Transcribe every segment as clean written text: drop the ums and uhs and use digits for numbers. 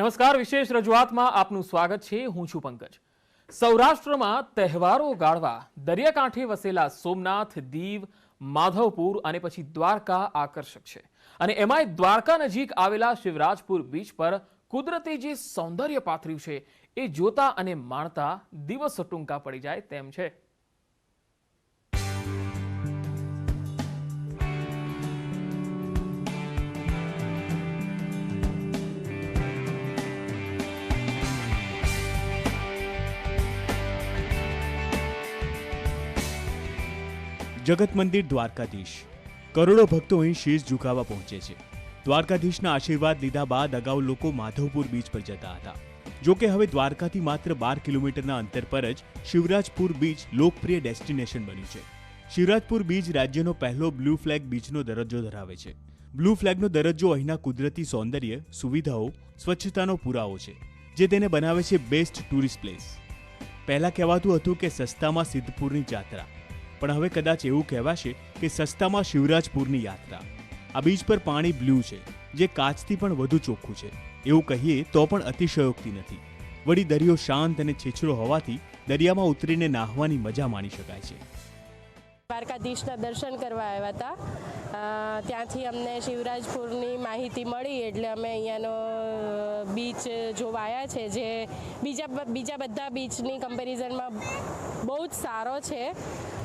નમસ્કાર, વિશેષ રજૂઆતમાં આપનું સ્વાગત છે. હું છું પંકજ. સૌરાષ્ટ્રમાં તહેવારો ગાળવા દરિયાકાંઠે વસેલા સોમનાથ, દીવ, માધવપુર અને પછી દ્વારકા આકર્ષક છે. અને એમાંય દ્વારકા નજીક આવેલા શિવરાજપુર બીચ પર કુદરતે જે સૌંદર્ય પાથર્યું છે એ જોતા અને માણતા દિવસો ટૂંકા પડી જાય તેમ છે. જગત મંદિર દ્વારકાધીશ. કરોડો ભક્તો અહીં શીશ ઝુકાવવા પહોંચે છે. દ્વારકાધીશના આશીર્વાદ લીધા બાદ અગાઉ લોકો માધવપુર બીચ પર જતા હતા. જો કે હવે દ્વારકાથી માત્ર 12 કિલોમીટરના અંતર પર જ શિવરાજપુર બીચ લોકપ્રિય ડેસ્ટિનેશન બન્યું છે. શિવરાજપુર બીચ રાજ્યનો પહેલો બ્લુ ફ્લેગ બીચનો દરજ્જો ધરાવે છે. બ્લુ ફ્લેગનો દરજ્જો અહીંના કુદરતી સૌંદર્ય, સુવિધાઓ, સ્વચ્છતાનો પુરાવો છે, જે તેને બનાવે છે બેસ્ટ ટુરિસ્ટ પ્લેસ. પહેલા કહેવાતું હતું કે સસ્તામાં સિદ્ધપુરની જાત્રા, પણ હવે કદાચ એવું કહેવાશે કે સસ્તામાં શિવરાજપુરની યાત્રા. આ બીચ પર પાણી બ્લુ છે, જે કાચથી પણ વધુ ચોખ્ખું છે. એવું કહીએ તો પણ અતિશયોક્તિ નથી. વળી દરિયો શાંત અને છીછરો હોવાથી દરિયામાં ઉતરીને નાહવાની મજા માણી શકાય છે. દ્વારકાધીશના દર્શન કરવા આવ્યા હતા. ત્યાંથી અમને શિવરાજપુરની માહિતી મળી એટલે અમે અહીંયાનો બીચ જોવા આવ્યા છે, જે બીજા બધા બીચની કમ્પેરિઝનમાં બહુ જ સારો છે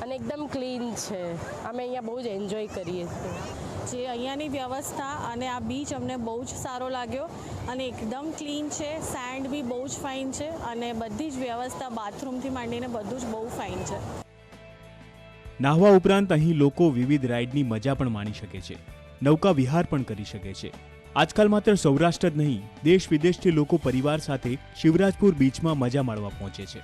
અને એકદમ ક્લીન છે. અમે અહીંયા બહુ જ એન્જોય કરીએ છીએ. જે અહીંયાની વ્યવસ્થા અને આ બીચ અમને બહુ જ સારો લાગ્યો અને એકદમ ક્લીન છે. સેન્ડ બી બહુ જ ફાઇન છે અને બધી જ વ્યવસ્થા બાથરૂમથી માંડીને બધું જ બહુ ફાઇન છે. નાહવા ઉપરાંત અહીં લોકો વિવિધ રાઇડની મજા પણ માણી શકે છે. નૌકા વિહાર પણ કરી શકે છે. આજકાલ માત્ર સૌરાષ્ટ્ર જ નહીં, દેશ વિદેશથી લોકો પરિવાર સાથે શિવરાજપુર બીચમાં મજા માણવા પહોંચે છે.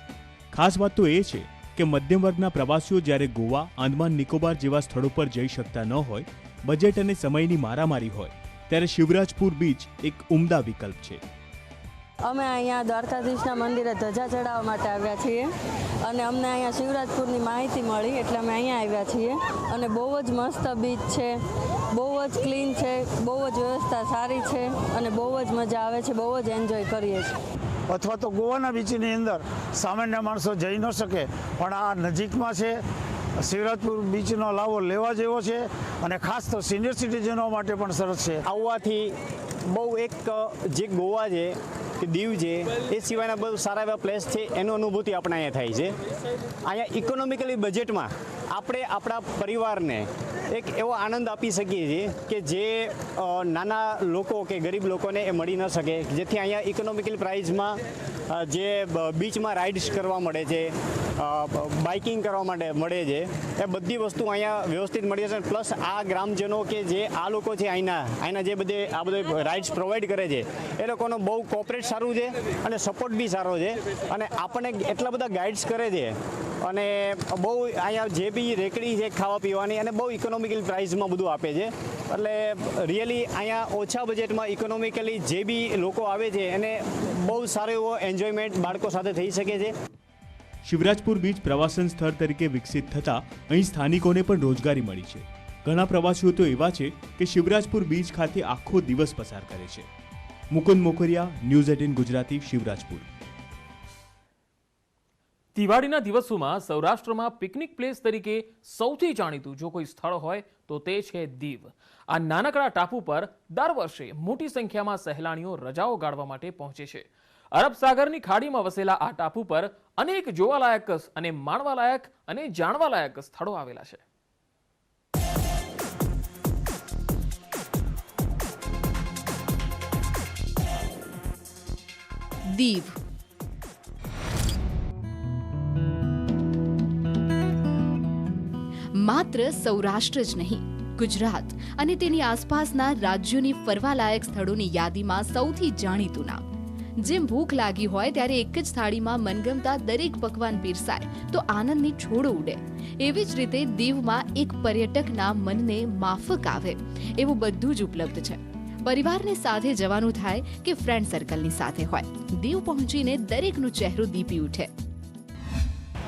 ખાસ વાત તો એ છે કે મધ્યમ વર્ગના પ્રવાસીઓ જ્યારે ગોવા, આંદમાન નિકોબાર જેવા સ્થળો પર જઈ શકતા ન હોય, બજેટ અને સમયની મારામારી હોય, ત્યારે શિવરાજપુર બીચ એક ઉમદા વિકલ્પ છે. અમે અહીંયા દ્વારકાધીશના મંદિરે ધજા ચડાવવા માટે આવ્યા છીએ અને અમને અહીંયા શિવરાજપુરની માહિતી મળી એટલે અમે અહીંયા આવ્યા છીએ. અને બહુ જ મસ્ત બીચ છે, બહુ જ ક્લીન છે, બહુ જ વ્યવસ્થા સારી છે અને બહુ જ મજા આવે છે. બહુ જ એન્જોય કરીએ છીએ. અથવા તો ગોવાના બીચની અંદર સામાન્ય માણસો જઈ ન શકે, પણ આ નજીકમાં છે. શિવરાજપુર બીચનો લાવો લેવા જેવો છે અને ખાસ તો સિનિયર સિટીઝનો માટે પણ સરસ છે. આવવાથી બહુ એક જે ગોવા છે કે દીવ છે એ સિવાયના બહુ સારા એવા પ્લેસ છે એનું અનુભૂતિ આપણે અહીંયા થાય છે. અહીંયા ઇકોનોમિકલી બજેટમાં આપણે આપણા પરિવારને એક એવો આનંદ આપી શકીએ છીએ કે જે નાના લોકો કે ગરીબ લોકોને એ મળી ન શકે, જેથી અહીંયા ઇકોનોમિકલ પ્રાઇઝમાં જે બીચમાં રાઇડ્સ કરવા મળે છે, બાઇકિંગ કરવા માટે મળે છે, એ બધી વસ્તુ અહીંયા વ્યવસ્થિત મળી છે. પ્લસ આ ગ્રામજનો કે જે આ લોકો છે અહીંના જે આ બધે રાઇડ્સ પ્રોવાઈડ કરે છે એ લોકોનો બહુ કોઓપરેટ સારું છે અને સપોર્ટ બી સારો છે અને આપણને એટલા બધા ગાઈડ્સ કરે છે અને બહુ અહીંયા જે બી રેકડી છે ખાવા પીવાની અને બહુ ઇકોનોમિકલ પ્રાઇસમાં બધું આપે છે. એટલે રિયલી અહીંયા ઓછા બજેટમાં ઇકોનોમિકલી જે બી લોકો આવે છે એને બહુ સારો એવો એન્જોયમેન્ટ બાળકો સાથે થઈ શકે છે. શિવરાજપુર બીચ પ્રવાસન સ્થળ તરીકે વિકસિત થતાં અહીં સ્થાનિકોને પણ રોજગારી મળી છે. ઘણા પ્રવાસીઓ તો એવા છે કે શિવરાજપુર બીચ ખાતે આખો દિવસ પસાર કરે છે. મુકુંદ મોકરિયા, ન્યૂઝ 18 ગુજરાતી, શિવરાજપુર. દિવાળીના દિવસોમાં સૌરાષ્ટ્રમાં પિકનિક પ્લેસ તરીકે સૌથી જાણીતું જો કોઈ સ્થળ હોય તો તે છે દીવ. આ નાનકડા ટાપુ પર દર વર્ષે મોટી સંખ્યામાં સહેલાણીઓ રજાઓ ગાળવા માટે પહોંચે છે. અરબ સાગરની ખાડીમાં વસેલા આ ટાપુ પર અનેક જોવાલાયક અને માણવાલાયક અને જાણવાલાયક સ્થળો આવેલા છે. દીવ માત્ર સૌરાષ્ટ્ર જ નહીં, ગુજરાત અને તેની આસપાસના રાજ્યોની ફરવાલાયક સ્થળોની યાદીમાં સૌથી જાણીતું નામ. જેમ ભૂખ લાગી હોય ત્યારે એક જ થાળીમાં મનગમતા દરેક પકવાન પીરસાય તો આનંદની છોડો ઉડે, એવી જ રીતે દીવમાં એક પર્યટકના મનને માફક આવે એવું બધું જ ઉપલબ્ધ છે. પરિવારને સાથે જવાનું થાય કે ફ્રેન્ડ સર્કલની સાથે હોય, દીવ પહોંચીને દરેકનો ચહેરો દીપી ઉઠે.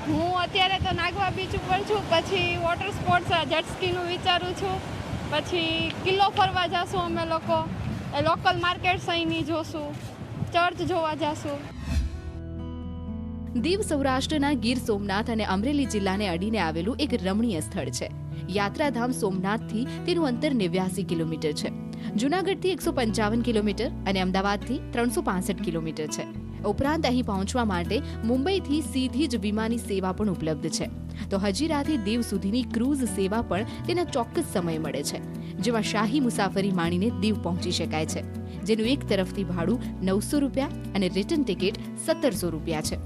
હું અત્યારે તો નાગવા બીચ ઉપર છું, પછી વોટર સ્પોર્ટ્સ જેટ સ્કીનું વિચારું છું, પછી કિલ્લો ફરવા જશું અમે લોકો, લોકલ માર્કેટ્સ અહીંની જોશું, ચર્ચ જોવા જશું. દીવ સૌરાષ્ટ્રના ગીર સોમનાથ અને અમરેલી જિલ્લાને અડીને આવેલું એક રમણીય સ્થળ છે. યાત્રાધામ સોમનાથથી તેનું અંતર 89 કિલોમીટર છે. જૂનાગઢથી 155 કિલોમીટર અને અમદાવાદથી 365 કિલોમીટર છે. ઉપરાંત અહીં પહોંચવા માટે મુંબઈથી સીધી જ વિમાની સેવા પણ ઉપલબ્ધ છે. તો હજીરાથી દીવ સુધીની ક્રૂઝ સેવા પણ તેના ચોક્કસ સમય મળે છે, જેમાં શાહી મુસાફરી માણીને દીવ પહોંચી શકાય છે, જેનું એક તરફથી ભાડું 900 રૂપિયા અને રિટર્ન ટિકિટ 1700 રૂપિયા છે.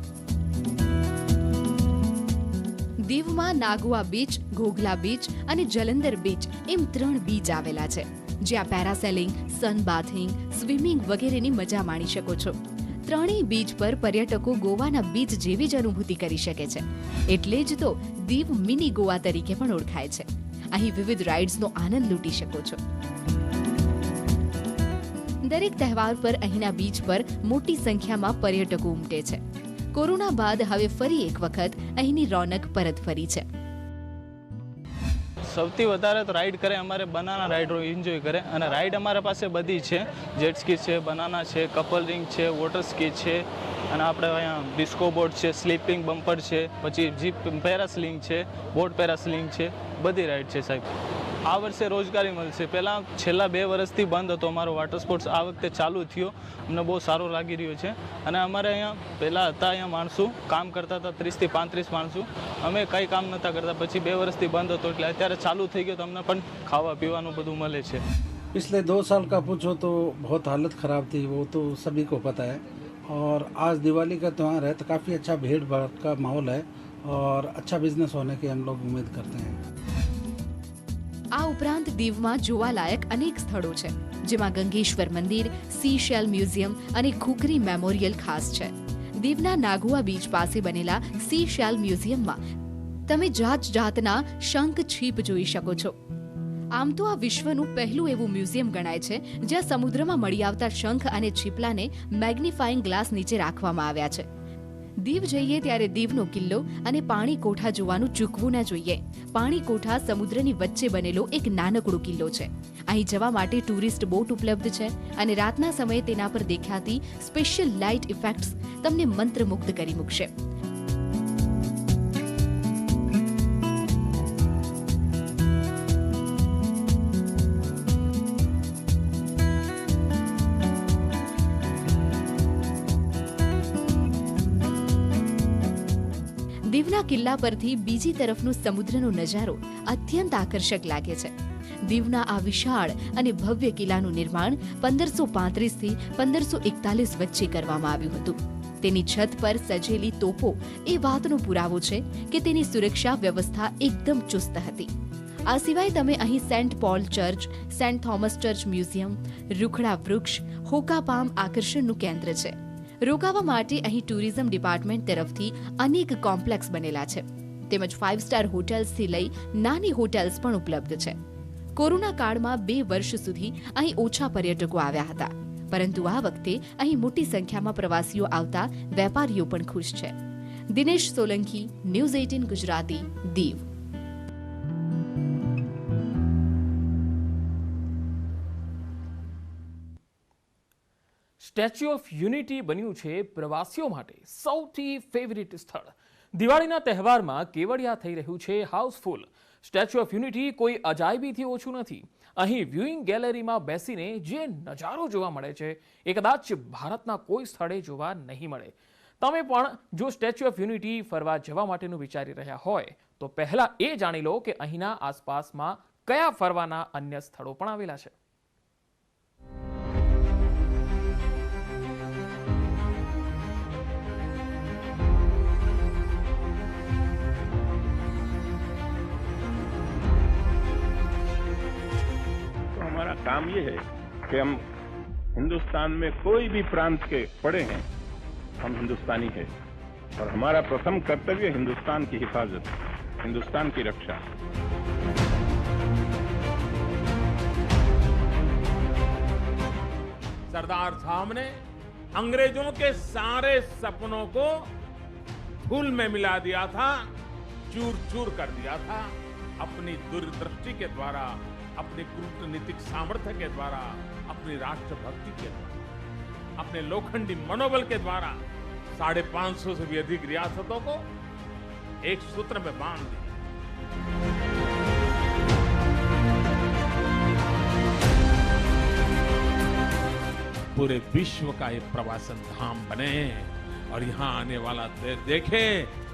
દીવમાં નાગુઆ બીચ, ઘોઘલા બીચ અને જલંધર બીચ એમ 3 બીચ આવેલા છે, જ્યાં પેરાસેલિંગ, સન બાથિંગ, સ્વિમિંગ વગેરેની મજા માણી શકો છો. ત્રણેય બીચ પર પર્યટકો ગોવાના બીચ જેવી જ અનુભૂતિ કરી શકે છે. એટલે જ તો દીવ મિની ગોવા તરીકે પણ ઓળખાય છે. અહીં વિવિધ રાઇડ્સનો આનંદ લૂંટી શકો છો. દરેક તહેવાર પર અહીંના બીચ પર મોટી સંખ્યામાં પર્યટકો ઉમટે છે. કોરોના બાદ હવે ફરી એક વખત અહીંની રોનક પરત ફરી છે. સૌથી વધારે તો રાઈડ કરે અમારે બનાના રાઈડ એન્જોય કરે, અને રાઈડ અમારા પાસે બધી છે. જેટ સ્કી છે, બનાના છે, કપલ રિંગ છે, વોટર સ્કી છે, અને આપણે અહીંયા ડિસ્કો બોર્ડ છે, સ્લીપિંગ બમ્પર છે, પછી જીપ પેરાસ્લિંગ છે, બોટ પેરાસ્લિંગ છે, બધી રાઈડ છે સાહેબ. આ વર્ષે રોજગારી મળશે. પહેલાં છેલ્લા 2 વર્ષથી બંધ હતો અમારો વોટર સ્પોર્ટ્સ, આ વખતે ચાલુ થયો. અમને બહુ સારું લાગી રહ્યું છે. અને અમારે અહીંયા પહેલાં હતા અહીંયા માણસો કામ કરતા હતા, 30 થી 35 માણસો. અમે કંઈ કામ નહોતા કરતા, પછી 2 વર્ષથી બંધ હતો એટલે અત્યારે ચાલુ થઈ ગયો, તો અમને પણ ખાવા પીવાનું બધું મળે છે. पिछले 2 साल का पूछो तो बहुत हालत ख़राब थी, वो तो सभी को पता है. और आज दिवाली का त्यौहार है तो काफ़ी अच्छा भीड़ भाड़ का माहौल है और अच्छा बिजनेस होने की हम लोग उम्मीद करते हैं. આ ઉપરાંત દીવમાં જોવાલાયક અનેક સ્થળો છે, જેમાં ગંગેશ્વર મંદિર, સી શેલ મ્યુઝિયમ અને ખુખરી મેમોરિયલ ખાસ છે. દીવના નાગુઆ બીચ પાસે બનેલા સી શેલ મ્યુઝિયમમાં તમે જાત જાતના શંખ છીપ જોઈ શકો છો. આમ તો આ વિશ્વનું પહેલું એવું મ્યુઝિયમ ગણાય છે જ્યાં સમુદ્રમાં મળી આવતા શંખ અને છીપલાને મેગ્નિફાઇંગ ગ્લાસ નીચે રાખવામાં આવ્યા છે. દીવ જઈએ ત્યારે દીવનો કિલ્લો અને પાણી કોઠા જોવાનું ચૂકવું ના જોઈએ. પાણી કોઠા સમુદ્રની વચ્ચે બનેલો એક નાનકડો કિલ્લો છે. અહીં જવા માટે ટુરિસ્ટ બોટ ઉપલબ્ધ છે અને રાતના સમયે તેના પર દેખાતી સ્પેશિયલ લાઇટ ઇફેક્ટ્સ તમને મંત્રમુગ્ધ કરી મૂકશે. દીવના કિલ્લા પરથી બીજી તરફનો સમુદ્રનો નજારો અત્યંત આકર્ષક લાગે છે. દીવના આ વિશાળ અને ભવ્ય કિલ્લાનું નિર્માણ 1535 થી 1541 વચ્ચે કરવામાં આવ્યું હતું. તેની છત પર સજેલી તોપો એ વાતનો પુરાવો છે કે તેની સુરક્ષા વ્યવસ્થા એકદમ ચુસ્ત હતી. આ સિવાય તમે અહીં saint Paul church, saint Thomas church museum, રૂખડા વૃક્ષ, હોકા પામ આકર્ષણનું કેન્દ્ર છે. રોકાવા માટે અહીં ટુરિઝમ ડિપાર્ટમેન્ટ તરફથી અનેક કોમ્પ્લેક્સ બનેલા છે, તેમજ 5 સ્ટાર હોટેલ્સથી લઈ નાની હોટેલ્સ પણ ઉપલબ્ધ છે. કોરોના કાળમાં 2 વર્ષ સુધી અહીં ઓછા પર્યટકો આવ્યા હતા, પરંતુ આ વખતે અહીં મોટી સંખ્યામાં પ્રવાસીઓ આવતા વેપારીઓ પણ ખુશ છે. Dinesh Solanki, news 18 Gujarati, Diu. Statue of unity બન્યું છે પ્રવાસીઓ માટે સૌથી ફેવરિટ સ્થળ. દિવાળીના તહેવારમાં કેવડિયા થઈ રહ્યું છે હાઉસફુલ. સ્ટેચ્યુ ઓફ યુનિટી કોઈ અજાયબીથી ઓછું નથી. અહીં વ્યુઇંગ ગેલેરીમાં બેસીને જે નજારો જોવા મળે છે એ કદાચ ભારતના કોઈ સ્થળે જોવા નહીં મળે. તમે પણ જો સ્ટેચ્યુ ઓફ યુનિટી ફરવા જવા માટેનું વિચારી રહ્યા હોય તો પહેલા એ જાણી લો કે અહીંના આસપાસમાં કયા ફરવાના અન્ય સ્થળો પણ આવેલા છે. हमारा काम ये है कि हम हिंदुस्तान में कोई भी प्रांत के पड़े हैं, हम हिंदुस्तानी हैं और हमारा प्रथम कर्तव्य हिंदुस्तान की हिफाजत, हिंदुस्तान की रक्षा. सरदार साहब ने अंग्रेजों के सारे सपनों को धूल में मिला दिया था, चूर चूर कर दिया था. अपनी दूरदृष्टि के द्वारा, अपनी कूटनीतिक सामर्थ्य के द्वारा, अपनी राष्ट्रभक्ति के द्वारा. अपने लोखंडी मनोबल के द्वारा 550 से भी अधिक रियासतों को एक सूत्र में बांध दिया। पूरे विश्व का ये प्रवासन धाम बने और यहाँ आने वाला देखे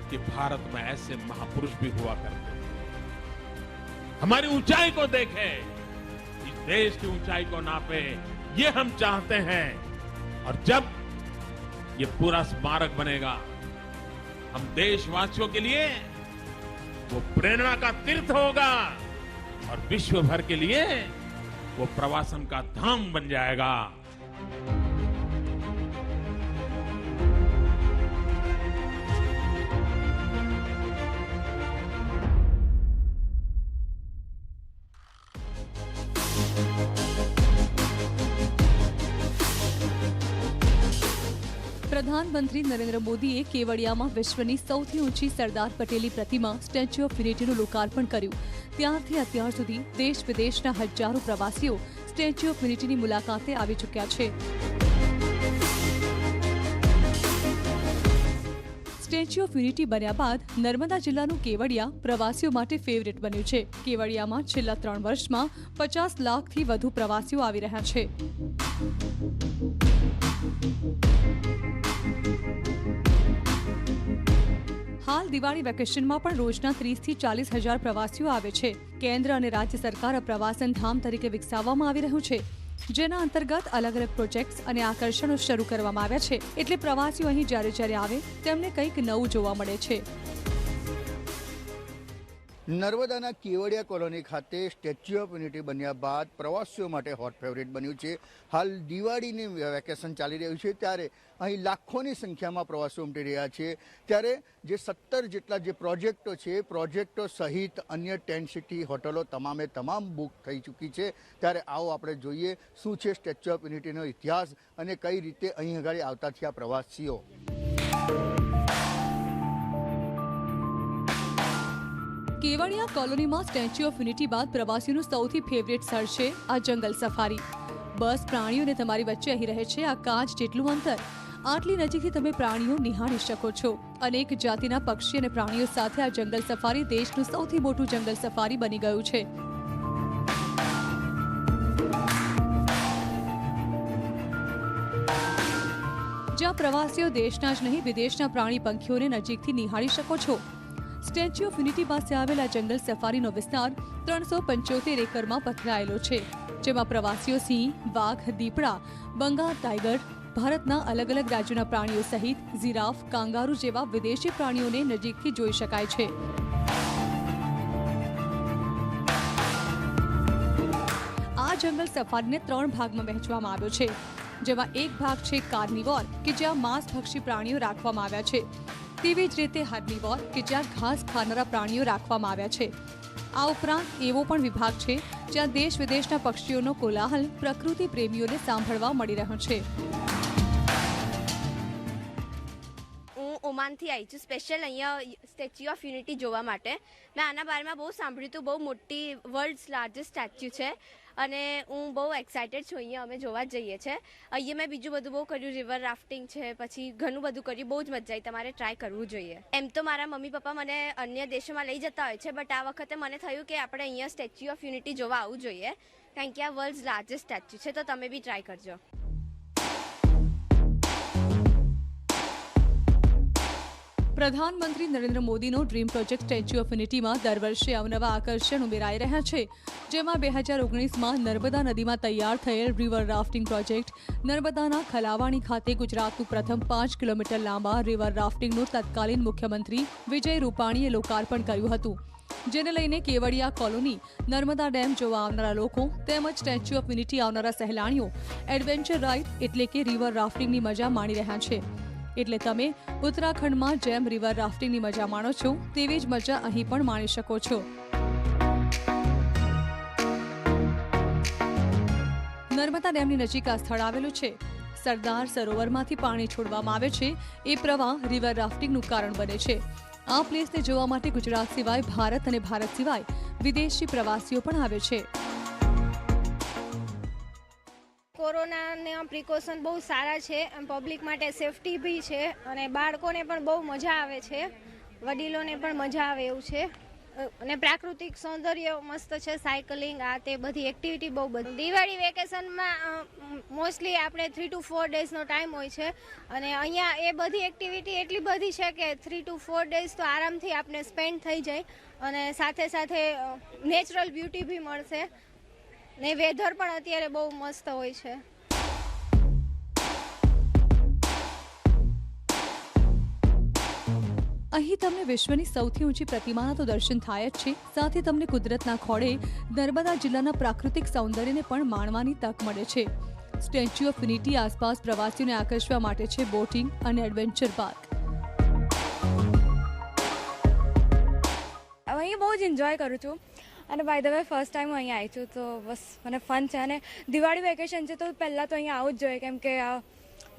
कि भारत में ऐसे महापुरुष भी हुआ करते, हमारी ऊंचाई को देखे, इस देश की ऊंचाई को नापे, ये हम चाहते हैं। और जब ये पूरा स्मारक बनेगा, हम देशवासियों के लिए वो प्रेरणा का तीर्थ होगा और विश्व भर के लिए वो प्रवासन का धाम बन जाएगा। પ્રધાનમંત્રી નરેન્દ્ર મોદીએ કેવડિયામાં વિશ્વની સૌથી ઊંચી સરદાર પટેલની પ્રતિમા સ્ટેચ્યુ ઓફ યુનિટીનું લોકાર્પણ કર્યું. ત્યારથી અત્યાર સુધી દેશ વિદેશના હજારો પ્રવાસીઓ સ્ટેચ્યુ ઓફ યુનિટીની મુલાકાતે આવી ચૂક્યા છે. સ્ટેચ્યુ ઓફ યુનિટી બન્યા બાદ નર્મદા જિલ્લાનું કેવડિયા પ્રવાસીઓ માટે ફેવરેટ બન્યું છે. કેવડિયામાં છેલ્લા 3 વર્ષમાં 50 લાખથી વધુ પ્રવાસીઓ આવી રહ્યા છે. હાલ દિવાળી વેકેશનમાં પણ રોજના 30 થી 40 હજાર પ્રવાસીઓ આવે છે. કેન્દ્ર અને રાજ્ય સરકાર આ પ્રવાસન ધામ તરીકે વિકસાવવામાં આવી રહ્યું છે, જેના અંતર્ગત અલગ અલગ પ્રોજેક્ટ્સ અને આકર્ષણો શરૂ કરવામાં આવ્યા છે. એટલે પ્રવાસીઓ અહીં જ્યારે આવે તેમને કંઈક નવું જોવા મળે છે. નર્મદાના કેવડિયા કોલોની ખાતે સ્ટેચ્યુ ઓફ યુનિટી બન્યા બાદ પ્રવાસીઓ માટે હોટ ફેવરેટ બન્યું છે. હાલ દિવાળીની વેકેશન ચાલી રહ્યું છે, ત્યારે અહીં લાખોની સંખ્યામાં પ્રવાસીઓ ઉમટી રહ્યા છે. ત્યારે જે 17 જેટલા જે પ્રોજેક્ટો છે, પ્રોજેક્ટો સહિત અન્ય ટેન્ટ સિટી હોટલો તમામે તમામ બુક થઈ ચૂકી છે. ત્યારે આવો આપણે જોઈએ શું છે સ્ટેચ્યુ ઓફ યુનિટીનો ઇતિહાસ અને કઈ રીતે અહીં આગળ આવતા થયા પ્રવાસીઓ. કેવડિયા કોલોનીમાં સ્ટેચ્યુ ઓફ યુનિટી બાદ પ્રવાસીઓનું સૌથી ફેવરેટ સ્થળ છે આ જંગલ સફારી. બસ પ્રાણીઓને તમારી વચ્ચે અહીં રહે છે આ કાચ જેટલું અંતર. આટલી નજીકથી તમે પ્રાણીઓ નિહાળી શકો છો. અનેક જાતિના પક્ષી અને પ્રાણીઓ સાથે આ જંગલ સફારી દેશનું સૌથી મોટું જંગલ સફારી બની ગયું છે. જ્યાં પ્રવાસીઓ દેશના જ નહીં વિદેશના પ્રાણી પંખીઓને નજીકથી નિહાળી શકો છો. સ્ટેચ્યુ ઓફ યુનિટી પાસે આવેલા જંગલ સફારીનો વિસ્તાર 375 એકરમાં પથરાયેલો છે, જેમાં પ્રવાસીઓ સિંહ, વાઘ, દીપડા, બંગાળ ટાઈગર, ભારતના અલગ અલગ રાજ્યોના પ્રાણીઓ સહિત જીરાફ, કાંગારૂ જેવા વિદેશી પ્રાણીઓને નજીકથી જોઈ શકાય છે. આ જંગલ સફારીને 3 ભાગમાં વહેંચવામાં આવ્યો છે, જેમાં એક ભાગ છે કાર્નિવોર કે જ્યાં માંસભક્ષી પ્રાણીઓ રાખવામાં આવ્યા છે. તેવી જ રીતે હાર્નિવોર કે જ્યાં ઘાસ ખાનારા પ્રાણીઓ રાખવામાં આવ્યા છે. આ ઉપરાંત એવો પણ વિભાગ છે જ્યાં દેશ વિદેશના પક્ષીઓનો કોલાહલ પ્રકૃતિ પ્રેમીઓને સાંભળવા મળી રહ્યો છે. હું ઓમાનથી આવી છું સ્પેશિયલ અહીંયા સ્ટેચ્યુ ઓફ યુનિટી જોવા માટે. મેં આના બારેમાં બહુ સાંભળ્યું હતું, બહુ મોટી વર્લ્ડ્સ લાર્જેસ્ટ સ્ટેચ્યુ છે અને હું બહુ એક્સાઇટેડ છું. અહીંયા અમે જોવા જ જઈએ છીએ. અહીંયા મેં બીજું બધું બહુ કર્યું, રિવર રાફ્ટિંગ છે, પછી ઘણું બધું કર્યું, બહુ જ મજા આવી. તમારે ટ્રાય કરવું જોઈએ. એમ તો મારા મમ્મી પપ્પા મને અન્ય દેશોમાં લઈ જતા હોય છે, બટ આ વખતે મને થયું કે આપણે અહીંયા સ્ટેચ્યુ ઓફ યુનિટી જોવા આવવું જોઈએ, કારણ કે આ વર્લ્ડ્સ લાર્જેસ્ટ સ્ટેચ્યુ છે. તો તમે બી ટ્રાય કરજો. પ્રધાનમંત્રી નરેન્દ્ર મોદીનો ડ્રીમ પ્રોજેક્ટ સ્ટેચ્યુ ઓફ યુનિટીમાં દર વર્ષે અવનવા આકર્ષણ ઉમેરાઈ રહ્યા છે, જેમાં 2019માં નર્મદા નદીમાં તૈયાર થયેલ રિવર રાફ્ટિંગ પ્રોજેક્ટ, નર્મદાના ખલાવાણી ખાતે ગુજરાતનું પ્રથમ 5 કિલોમીટર લાંબા રિવર રાફ્ટિંગનું તત્કાલીન મુખ્યમંત્રી વિજય રૂપાણીએ લોકાર્પણ કર્યું હતું, જેને લઈને કેવડિયા કોલોની, નર્મદા ડેમ જોવા આવનારા લોકો તેમજ સ્ટેચ્યુ ઓફ યુનિટી આવનારા સહેલાણીઓ એડવેન્ચર રાઇડ એટલે કે રિવર રાફ્ટિંગની મજા માણી રહ્યા છે. એટલે તમે ઉત્તરાખંડમાં જેમ રિવર રાફ્ટિંગની મજા માણો છો તેવી જ મજા અહીં પણ માણી શકો છો. નર્મદા ડેમની નજીક આ સ્થળ આવેલું છે. સરદાર સરોવરમાંથી પાણી છોડવામાં આવે છે. એ પ્રવાહ રિવર રાફ્ટિંગનું કારણ બને છે. આ પ્લેસને જોવા માટે ગુજરાત સિવાય ભારત અને ભારત સિવાય વિદેશી પ્રવાસીઓ પણ આવે છે. કોરોનાના પ્રિકોશન બહુ સારા છે, પબ્લિક માટે સેફટી બી છે અને બાળકોને પણ બહુ મજા આવે છે, વડીલોને પણ મજા આવે એવું છે અને પ્રાકૃતિક સૌંદર્ય મસ્ત છે, સાયકલિંગ આ તે બધી એક્ટિવિટી બહુ બધી. દિવાળી વેકેશનમાં મોસ્ટલી આપણે 3 to 4 ડેઝનો ટાઈમ હોય છે અને અહીંયા એ બધી એક્ટિવિટી એટલી બધી છે કે 3 to 4 ડેઝ તો આરામથી આપણે સ્પેન્ડ થઈ જાય અને સાથે સાથે નેચરલ બ્યુટી બી મળશે ને વેધર પણ અત્યારે બહુ મસ્ત હોય છે. અહીં તમને વિશ્વની સૌથી ઊંચી પ્રતિમાના તો દર્શન થાય જ છે, સાથે તમને કુદરતના ખોળે નર્મદા જિલ્લાના પ્રાકૃતિક સૌંદર્યને પણ માણવાની તક મળે છે. સ્ટેચ્યુ ઓફ યુનિટી આસપાસ પ્રવાસીઓને આકર્ષવા માટે છે બોટિંગ અને એડવેન્ચર પાર્ક. અહીં બહુ જ એન્જોય કરું છું અને by the way first time હું અહીંયા આવી છું તો બસ મને ફન છે અને દિવાળી વેકેશન છે તો પહેલાં તો અહીંયા આવું જ જોઈએ કેમ કે આ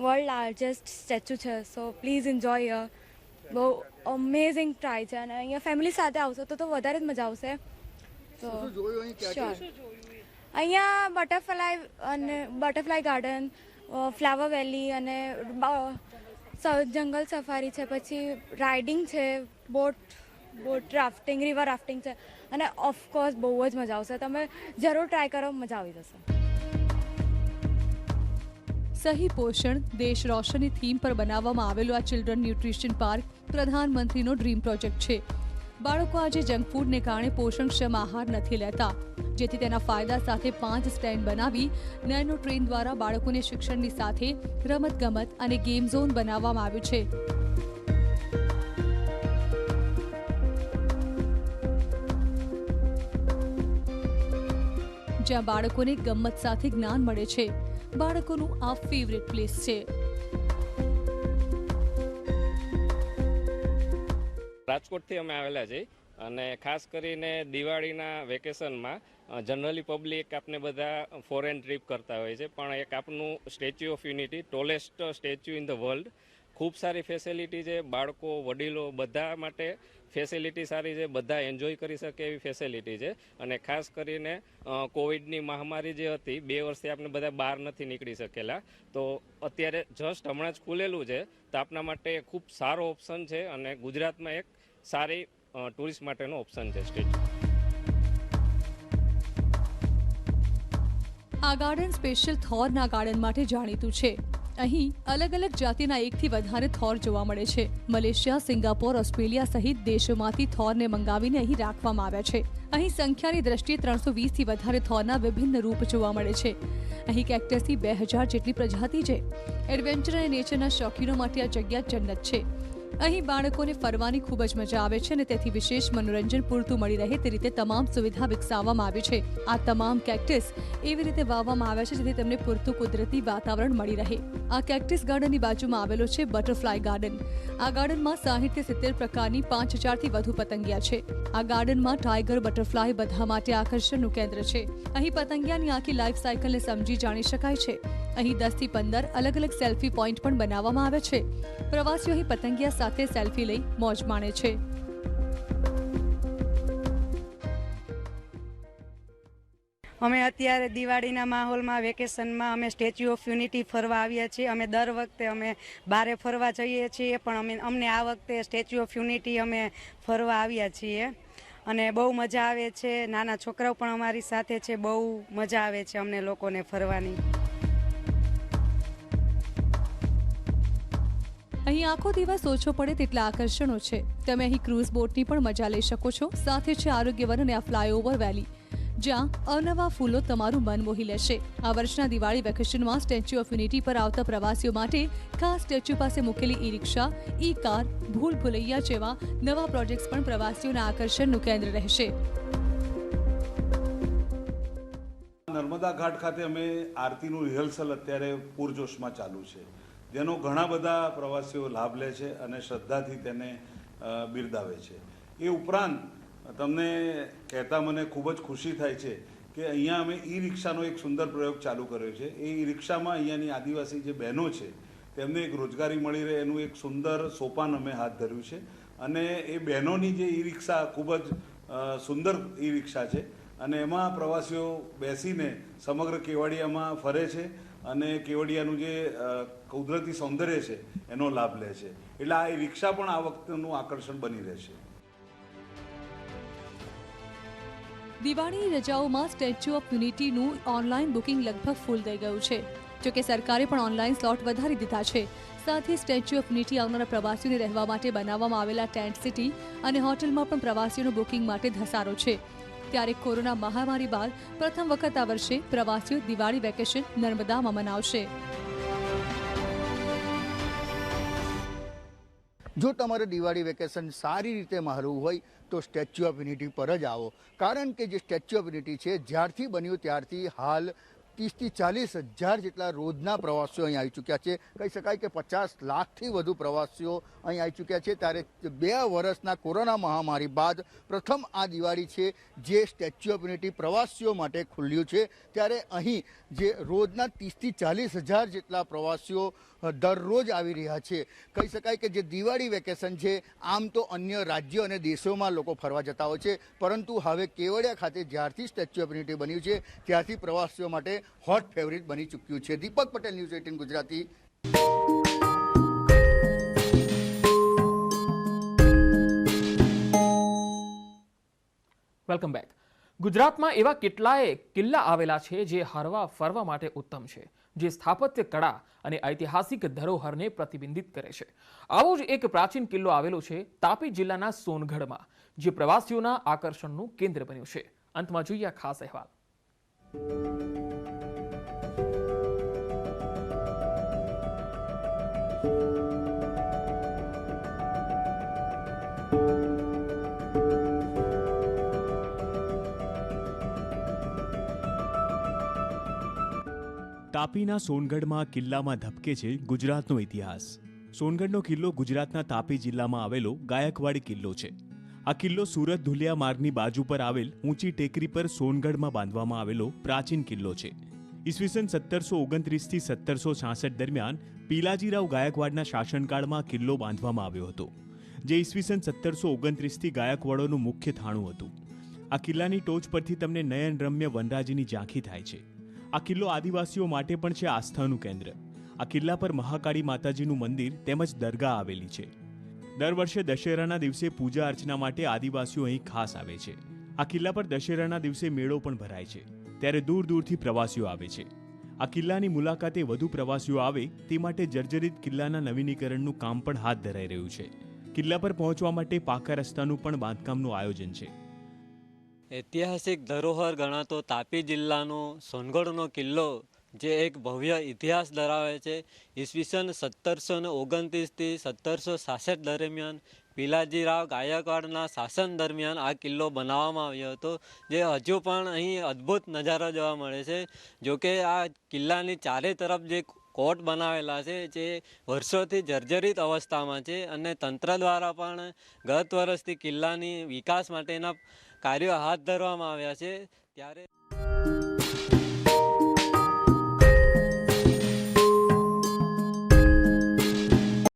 વર્લ્ડ લાર્જેસ્ટ સ્ટેચ્યુ છે. So please enjoy. બહુ અમેઝિંગ ટ્રાય છે અને અહીંયા ફેમિલી સાથે આવશો તો વધારે જ મજા આવશે. તો શ્યોર. અહીંયા બટરફ્લાય ગાર્ડન, ફ્લાવર વેલી અને જંગલ સફારી છે, પછી રાઇડિંગ છે, બોટ રાફ્ટિંગ, રિવર રાફ્ટિંગ છે અને ઓફકોર્સ બહુ જ મજા આવશે. તમે જરૂર ટ્રાય કરો, મજા આવી જશે. સહી પોષણ દેશ રોશનની થીમ પર બનાવવામાં આવેલું આ ચિલ્ડ્રન ન્યુટ્રિશન પાર્ક પ્રધાનમંત્રીનો ડ્રીમ પ્રોજેક્ટ છે. બાળકો આજે જંક ફૂડને કારણે પોષણક્ષમ આહાર નથી લેતા, જેથી તેના ફાયદા સાથે 5 સ્ટેન્ડ બનાવી નેનો ટ્રેન દ્વારા બાળકોને શિક્ષણની સાથે રમતગમત અને ગેમ ઝોન બનાવવામાં આવ્યું છે. જ્યાં બાળકોને ગમત સાથે જ્ઞાન મળે છે. બાળકોનું આ ફેવરેટ પ્લેસ છે. રાજકોટથી અમે આવેલા છીએ અને ખાસ કરીને દિવાળીના વેકેશનમાં જનરલી પબ્લિક આપને બધા ફોરેન ટ્રીપ કરતા હોય છે, પણ એક આપનું statue of unity, tallest statue in the world, ખૂબ સારી ફેસિલિટી છે. બાળકો, વડીલો બધા માટે ફેસિલિટી સારી છે, બધા એન્જોય કરી શકે એવી ફેસિલિટી છે અને ખાસ કરીને કોવિડની મહામારી જે હતી 2 વર્ષથી આપણે બધા બહાર નથી નીકળી શકેલા, તો અત્યારે જસ્ટ હમણાં જ ખુલેલું છે તો આપના માટે ખૂબ સારો ઓપ્શન છે અને ગુજરાતમાં એક સારી ટુરિસ્ટ માટેનો ઓપ્શન છે સ્ટેચ્યુ. આ ગાર્ડન સ્પેશિયલ થોરના ગાર્ડન માટે જાણીતું છે. અહીં અલગ અલગ જાતિના 1 થી વધારે થોર જોવા મળે છે. મલેશિયા, સિંગાપોર, ઓસ્ટ્રેલિયા સહિત દેશોમાંથી થોરને મંગાવીને અહીં રાખવામાં આવ્યા છે. અહીં સંખ્યાની દ્રષ્ટિએ 320 થી વધારે થોરના વિભિન્ન રૂપ જોવા મળે છે. અહીં કેક્ટસની 2000 જેટલી પ્રજાતિ છે. એડવેન્ચર અને નેચરના શોખીનો માટે આ જગ્યા જન્નત છે. અહીં બાળકોને ફરવાની ખૂબ જ મજા આવે છે અને તેથી વિશેષ મનોરંજન પૂરતું મળી રહે તે રીતે તમામ સુવિધા વિકસાવવામાં આવી છે. આ તમામ કેક્ટસ એવી રીતે વાવવામાં આવ્યા છે જેથી તેમને પૂરતું કુદરતી વાતાવરણ મળી રહે. આ કેક્ટસ ગાર્ડનની બાજુમાં આવેલો છે બટરફ્લાય ગાર્ડન. આ ગાર્ડનમાં 60 થી 70 પ્રકારની 5000 થી વધુ પતંગિયા છે. આ ગાર્ડનમાં ટાઈગર, બટરફ્લાય બધા માટે આકર્ષણનું કેન્દ્ર છે. અહીં પતંગિયાની આખી લાઈફ સાયકલને સમજી જાણી શકાય છે. અહીં 10 થી 15 અલગ અલગ સેલ્ફી પોઈન્ટ પણ બનાવવામાં આવે છે. પ્રવાસીઓ અહીં પતંગિયા સાથે સેલ્ફી લઈ મોજ માણે છે. અમે અત્યારે દિવાળીના માહોલમાં વેકેશનમાં અમે સ્ટેચ્યુ ઓફ યુનિટી ફરવા આવ્યા છીએ. અમે દર વખતે અમે બારે ફરવા જઈએ છીએ, પણ અમને આ વખતે સ્ટેચ્યુ ઓફ યુનિટી અમે ફરવા આવ્યા છીએ અને બહુ મજા આવે છે. નાના છોકરાઓ પણ અમારી સાથે છે. બહુ મજા આવે છે અમને લોકોને ફરવાની. અહીં આખો દિવસ ઓછો પડે તેટલા આકર્ષણો છે. તમે અહીં ક્રૂઝ બોટની પણ મજા લઈ શકો છો. સાથે છે આરોગ્યવન અને આ ફ્લાયઓવર વેલી, જ્યાં અવનવા ફૂલો તમારું મન મોહી લેશે. આ વર્ષના દિવાળી વેકેશનમાં સ્ટેચ્યુ ઓફ યુનિટી પર આવતા પ્રવાસીઓ માટે ખાસ સ્ટેચ્યુ પાસે મૂકેલી ઈ રિક્ષા, ઈ કાર, ભૂલ ભુલૈયા જેવા નવા પ્રોજેક્ટ્સ પણ પ્રવાસીઓના આકર્ષણનું કેન્દ્ર રહેશે. નર્મદા ઘાટ ખાતે અમે આરતીનું રિહર્સલ અત્યારે પૂરજોશમાં ચાલુ છે, જેનો ઘણા બધા પ્રવાસીઓ લાભ લે છે અને શ્રદ્ધાથી તેને બિરદાવે છે. એ ઉપરાંત તમને કહેતા મને ખૂબ જ ખુશી થાય છે કે અહીંયા અમે ઈ રિક્ષાનો એક સુંદર પ્રયોગ ચાલુ કર્યો છે. એ ઈ રિક્ષામાં અહીંયાની આદિવાસી જે બહેનો છે તેમને એક રોજગારી મળી રહે એનું એક સુંદર સોપાન અમે હાથ ધર્યું છે અને એ બહેનોની જે ઈ રિક્ષા ખૂબ જ સુંદર ઈ રિક્ષા છે અને એમાં પ્રવાસીઓ બેસીને સમગ્ર કેવડિયામાં ફરે છે અને કેવડિયાનું જે કુદરતી સૌંદર્ય છે એનો લાભ લે છે. એટલે આ રિક્ષા પણ આ વખતનું આકર્ષણ બની રહેશે. દિવાળી રજાઓમાં સ્ટેચ્યુ ઓફ યુનિટીનું ઓનલાઈન બુકિંગ લગભગ ફૂલ થઈ ગયું છે. જોકે સરકારે પણ ઓનલાઈન સ્લોટ વધારી દીધા છે. સાથે સ્ટેચ્યુ ઓફ યુનિટી આવનારા પ્રવાસીઓને રહેવા માટે બનાવવામાં આવેલા ટેન્ટ સિટી અને હોટલમાં પણ પ્રવાસીઓનું બુકિંગ માટે ધસારો છે. ત્યારે કોરોના મહામારી બાદ પ્રથમ વખત આ વર્ષે પ્રવાસીઓ દિવાળી વેકેશન નર્મદામાં મનાવશે. જો તમારે દિવાળી વેકેશન સારી રીતે માણવું હોય તો સ્ટેચ્યુ ઓફ યુનિટી પર જ આવો, કારણ કે જે સ્ટેચ્યુ ઓફ યુનિટી છે જ્યારથી બન્યું ત્યારથી હાલ 30 થી 40 હજાર જેટલા રોજના પ્રવાસીઓ અહીં આવી ચૂક્યા છે. કહી શકાય કે 50 લાખથી વધુ પ્રવાસીઓ અહીં આવી ચૂક્યા છે. ત્યારે 2 વર્ષના કોરોના મહામારી બાદ પ્રથમ આ દિવાળી છે જે સ્ટેચ્યુ ઓફ યુનિટી પ્રવાસીઓ માટે ખુલ્યું છે. ત્યારે અહીં જે રોજના 30 થી 40 હજાર જેટલા પ્રવાસીઓ દરરોજ આવી રહ્યા છે. કહી શકાય કે જે દિવાળી વેકેશન છે આમ તો અન્ય રાજ્યો અને દેશોમાં લોકો ફરવા જતા હોય છે, પરંતુ હવે કેવડિયા ખાતે જ્યારથી સ્ટેચ્યુ ઓફ યુનિટી બન્યું છે ત્યારથી પ્રવાસીઓ માટે હોટ ફેવરિટ બની ચૂક્યું છે. Deepak Patel, news 18 Gujarati. Welcome back. ગુજરાતમાં એવા કેટલાય કિલ્લા આવેલા છે જે હરવા ફરવા માટે ઉત્તમ છે, જે સ્થાપત્ય કળા અને ઐતિહાસિક ધરોહરને પ્રતિબિંબિત કરે છે. આવો જ એક પ્રાચીન કિલ્લો આવેલો છે તાપી જિલ્લાના સોનગઢમાં, જે પ્રવાસીઓના આકર્ષણનું કેન્દ્ર બન્યું છે. અંતમાં જોઈએ આ ખાસ અહેવાલ. તાપીના સોનગઢમાં કિલ્લામાં ધબકે છે ગુજરાતનો ઇતિહાસ. સોનગઢનો કિલ્લો ગુજરાતના તાપી જિલ્લામાં આવેલો ગાયકવાડી કિલ્લો છે. આ કિલ્લો સુરત ધુલિયા માર્ગની બાજુ પર આવેલ ઊંચી ટેકરી પર સોનગઢમાં બાંધવામાં આવેલો પ્રાચીન કિલ્લો છે. ઈસવીસન 1729 થી 1766 દરમિયાન પીલાજીરાવ ગાયકવાડના શાસનકાળમાં કિલ્લો બાંધવામાં આવ્યો હતો, જે ઈસવીસન 1729 થી ગાયકવાડોનું મુખ્ય થાણું હતું. આ કિલ્લાની ટોચ પરથી તમને નયનરમ્ય વનરાજીની ઝાંખી થાય છે. આ કિલ્લો આદિવાસીઓ માટે પણ છે આસ્થાનું કેન્દ્ર. આ કિલ્લા પર મહાકાળી માતાજીનું મંદિર તેમજ દરગાહ આવેલી છે. દર વર્ષે દશેરાના દિવસે પૂજા અર્ચના માટે આદિવાસીઓ અહીં ખાસ આવે છે. આ કિલ્લા પર દશેરાના દિવસે મેળો પણ ભરાય છે, ત્યારે દૂર દૂરથી પ્રવાસીઓ આવે છે. આ કિલ્લાની મુલાકાતે વધુ પ્રવાસીઓ આવે તે માટે જર્જરિત કિલ્લાના નવીનીકરણનું કામ પણ હાથ ધરાઈ રહ્યું છે. કિલ્લા પર પહોંચવા માટે પાકા રસ્તાનું પણ બાંધકામનું આયોજન છે. ઐતિહાસિક ધરોહર ગણાતો તાપી જિલ્લાનો સોનગઢનો કિલ્લો, જે એક ભવ્ય ઇતિહાસ ધરાવે છે. ઈસવીસન 1729 થી 1766 દરમિયાન પીલાજીરાવ ગાયકવાડના શાસન દરમિયાન આ કિલ્લો બનાવવામાં આવ્યો હતો, જે હજુ પણ અહીં અદ્ભુત નજારો જોવા મળે છે. જોકે આ કિલ્લાની ચારે તરફ જે કોટ બનાવેલા છે જે વર્ષોથી જર્જરિત અવસ્થામાં છે, અને તંત્ર દ્વારા પણ ગત વર્ષથી કિલ્લાની વિકાસ માટેના કાર્યો હાથ ધરવામાં આવ્યા છે. ત્યારે